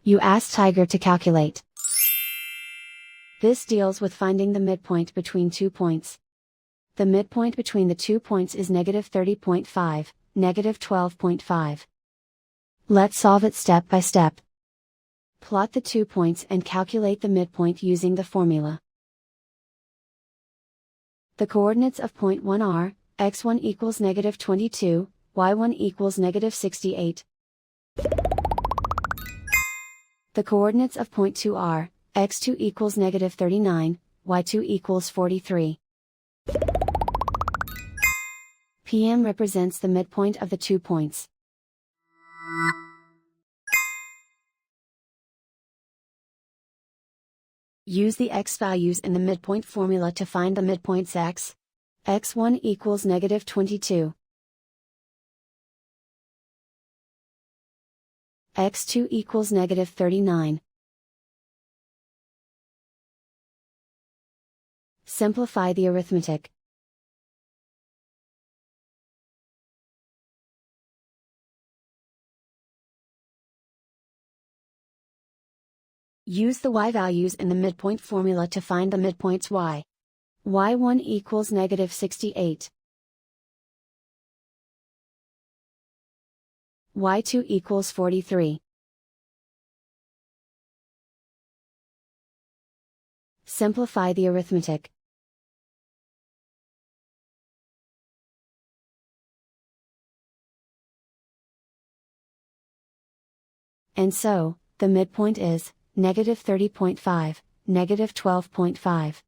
You ask Tiger to calculate. This deals with finding the midpoint between 2 points. The midpoint between the 2 points is -30.5, -12.5. Let's solve it step by step. Plot the 2 points and calculate the midpoint using the formula. The coordinates of point 1 are, x1 equals -22, y1 equals -68. The coordinates of point 2 are, x2 equals -39, y2 equals 43. PM represents the midpoint of the 2 points. Use the x values in the midpoint formula to find the midpoints x. x1 equals -22. x2 equals -39. Simplify the arithmetic. Use the y values in the midpoint formula to find the midpoints y. y1 equals -68. y2 equals 43. Simplify the arithmetic. And so, the midpoint is -30.5, -12.5.